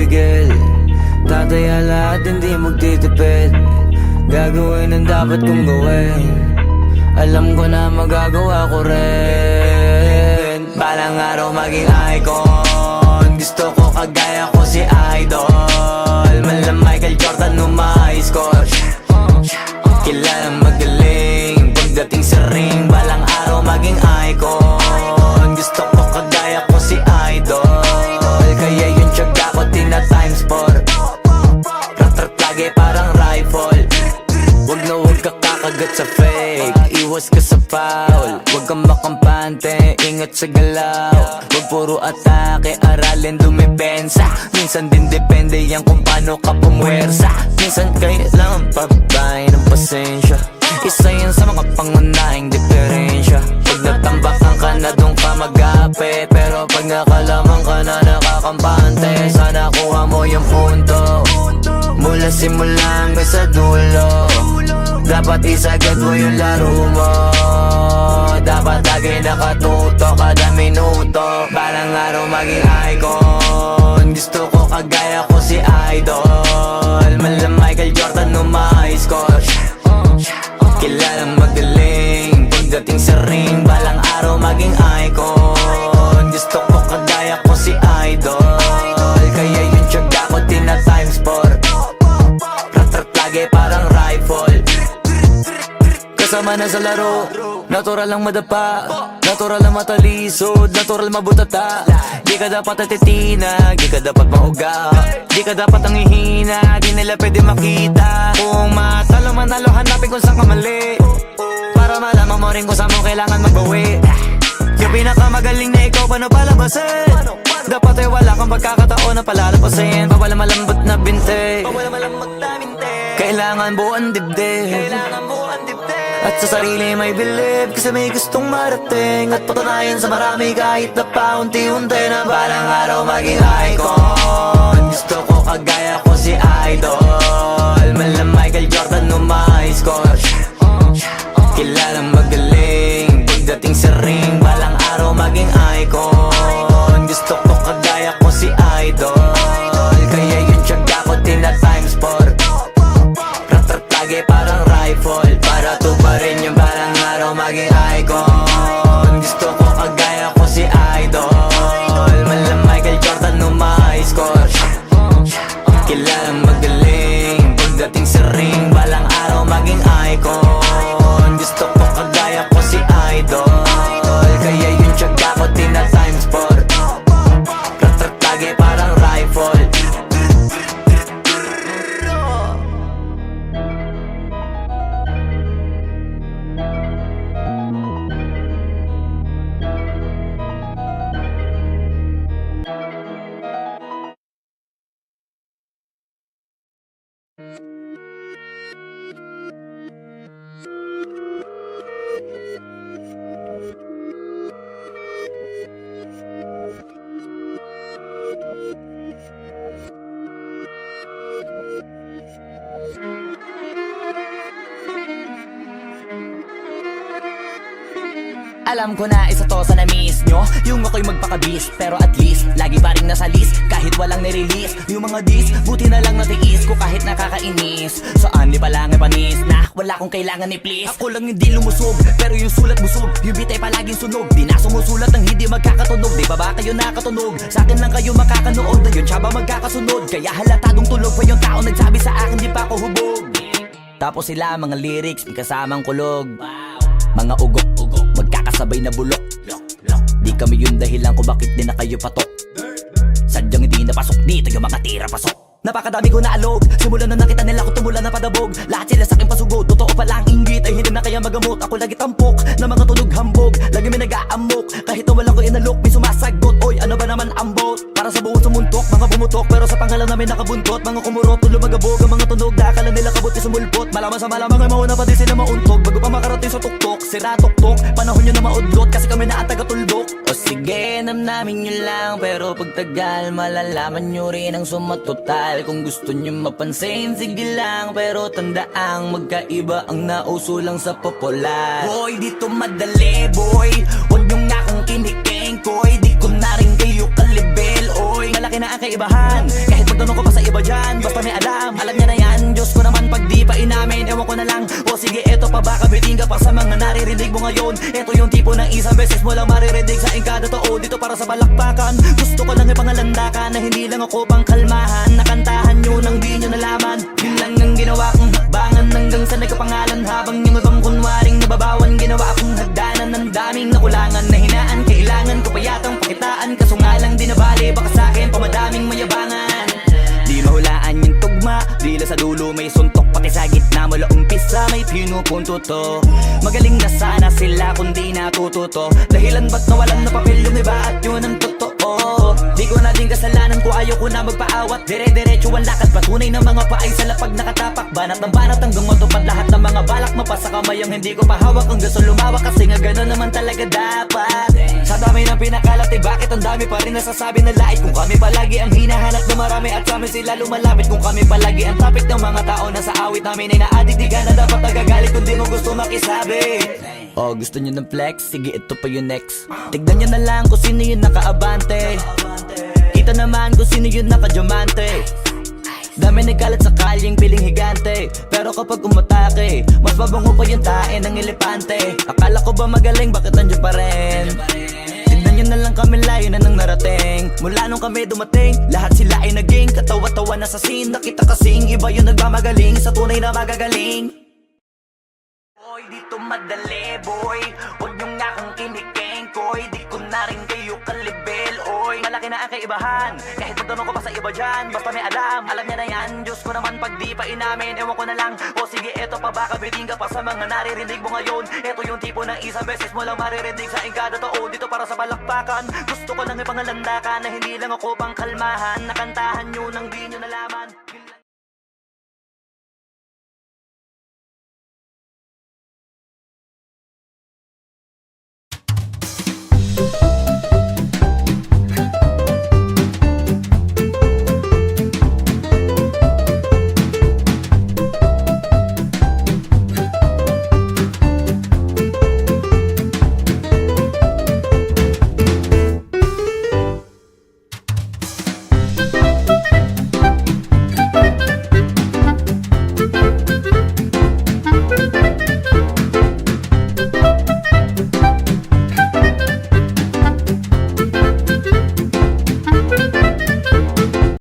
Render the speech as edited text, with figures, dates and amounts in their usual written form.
pumipigil. Tataya lahat, hindi magtitipid. Gagawin ang dapat kong gawin. Alam ko na magagawa ko rin. Balang araw maging icon. Gusto ko kagaya ko si Idol. Malam Michael Jordan nung ma-high score. Kilalang magaling pagdating sa ring. Balang araw maging icon. Gusto ko kagaya ko si Idol. Kaya yung tiyaga ko tina times 4. Rat-rat lagi parang rifle. Wag na wag ka kakagat sa fake. Iwas ka sa foul. Wag kang makampante, ingat sa galaw. Wag puro atake, aralin dumipensa. Minsan din depende yan kung paano ka pumwersa. Minsan kailangan pabay ng pasensya. Isa yan sa mga pangunahing diferensya. Pag natambakan ka na doon ka mag-apit. Pero pag nakalaman ka na nakakampante, sana kuha mo yung punto. Mula simula hanggang sa dulo. Dapat isagad mo yung laro mo. Dapat lagi nakatuto kada minuto. Balang araw maging icon. Gusto ko kagaya ko si Idol. Malam Michael Jordan nung ma-high score. Kilalang magaling pagdating sa ring. Balang araw maging icon. Gusto ko kagaya ko si Idol. Kaya yung tiyaga ko tina times 4. Rat-rat lagi parang rifle. Kasama na sa laro, natural lang madapa, natural lang matalisod, natural mabutata. Di ka dapat atitina, di ka dapat mauga, di ka dapat ang ihina, di nila pwede makita. Kung matalo manalo, hanapin kung saan ka mali, para malaman mo rin kung saan mo kailangan magbawi. Yung pinakamagaling na ikaw, paano palabasin? Dapat ay wala kang pagkakataon na palalapasin. Bawal malambot na binte, kailangan buuan dibdib. At sa sarili may believe, kasi may gustong marating. At patunayan sa marami kahit na paunti-unti, na balang araw maging icon. Gusto ko kagaya ko si Idol. Malam Michael Jordan nung ma-high score. Kilalang magaling pagdating sa ring. Balang araw maging icon. Gusto ko kagaya ko si Idol. Kaya yung tiyaga ko tina times 4. Rat-rat lagi parang rifle. Para tuparin yung balang araw maging icon. Gusto ko kagaya ko si Idol. Malam Michael Jordan nung ma-high score. Kilalang magaling pagdating sa ring. Balang araw maging icon. Gusto ko kagaya ko si Idol. Kaya yung tiyaga ko tina times 4. Rat-rat lagi parang rifle. Alam ko na isa to sa na-miss nyo, yung ako'y magpakabis. Pero at least, lagi pa rin nasa list, kahit walang nirelease. Yung mga dis, buti na lang natiis ko kahit nakakainis. Saan di pa lang ay panis na, wala kong kailangan ni please. Ako lang hindi lumusog, pero yung sulat busog. Yung bitay palaging sunog, di na sumusulat ng hindi magkakatunog. Di ba ba kayo nakatunog? Sa akin lang kayo makakanood, na yun siya ba magkakasunod? Kaya halatadong tulog pa yung tao nagsabi sa akin di pa ako hubog. Tapos sila mga lyrics, may kasamang kulog. Mga ugok-ugok, magkakasabay na bulok. Di kami yung dahilan kung bakit di na kayo patok. Sadyang hindi napasok dito yung mga tira pasok. Napakadami ko na alog, simulan na nakita nila ko tumula na padabog. Lahat sila sa akin pasugod, totoo pala ang inggit ay hindi na kaya magamot. Ako lagi tampok, na mga tunog hambog. Lagi may nag-aamok, kahit na wala ko inalok. May sumasagot, oy ano ba naman ang bot? Para sa buong sumuntok, mga bumutok. Pero sa pangalan namin nakabuntot, mga kumurot, tulo magabog. Ang mga tunog, nakakala nila kabuti sumulpot. Malaman sa malamang ay mauna pa din sila mauntog. Bago pa makarating sa tuktok, sira tuktok. Panahon nyo na maudlot, kasi kami na ang taga-tuldok. O sige, namnamin nyo lang, pero pagtagal malalaman nyo rin ang sumatotal. Kung gusto nyo mapansin, sige lang, pero tandaang magkaiba ang nauso lang sa popular. Boy, dito madali, boy, huwag nyo nga kong kiniking, koy. Di ko na rin kayo kalibel, oy. Malaki na ang kaibahan, kahit magtanong ko pa sa iba dyan, basta may alam niya na yan, Diyos ko naman pag di pa inamin, ewan ko na lang. O sige eto pa baka biting ka pa sa mga naririnig mo ngayon. Eto yung tipo ng isang beses mo lang maririnig sa engkada to, dito para sa balakbakan. Gusto ko lang ipangalandakan na hindi lang ako pang kalmahan, nakantahan nyo nang di nyo nalaman. Yun lang ang ginawa kong hakbangan hanggang sa nagkapangalan, habang yung ibang kunwaring nababawan, ginawa akong hagdanan ng daming nakulangan na hinaan. Kailangan ko pa yatang pakitaan, kaso nga lang di nabali, baka sa akin pamadaming mayabangan. Di mahulaan yung tugma, dila sa dulo may suntok, pati sa gitna mula umpisa may pinupunto to. Magaling na sana sila kung di natututo, dahilan ba't nawalan na papel yung iba at yun ang totoo. Di ko na din kasalanan ko, ayaw ko na magpaawat, dire-diretso ang lakad, patunay ng mga paay sa lapag nakatapak. Banat ng banat hanggang matupad lahat ng mga balak, mapasa kamay ang hindi ko pahawak, ang gusto lumawak kasi nga gano'n naman talaga dapat. Sa dami ng pinakalat eh bakit ang dami pa rin nasasabi na lait, kung kami palagi ang hinahanap na marami at sa amin sila lumalapit, kung kami palagi ang topic ng mga tao na sa awit namin ay na-addict, di ka na dapat nagagalit kung di mo gusto makisabi. Oh, gusto nyo ng flex? Sige, ito pa yung next. Tignan nyo na lang kung sino yung nakaabante, kita naman kung sino yung nakadiamante. Dami nagkalat sa kalyeng piling higante, pero kapag umatake, mas mabango pa yung tae ng elepante. Akala ko ba magaling, bakit nandiyan pa rin? Tignan nyo na lang kami, layo na nang narating. Mula nung kami dumating, lahat sila ay naging katawa-tawa na sa scene. Nakita kasing iba yung nagmamagaling sa tunay na magagaling. Boy, dito madali, boy. Huwag nyo nga kong kinikengkoy, di ko na rin kayo kalibel, oy. Malaki na ang kaibahan, kahit magtanong ko pa sa iba dyan, basta may alam niya na yan, Diyos ko naman pag di pa inamin, ewan ko na lang. O sige eto pa baka biting ka pa sa mga naririnig mo ngayon. Eto yung tipo ng isang beses mo lang maririnig sa engkada to, dito para sa balakbakan. Gusto ko lang ipangalandakan na hindi lang ako pang kalmahan, nakantahan nyo nang di nyo nalaman.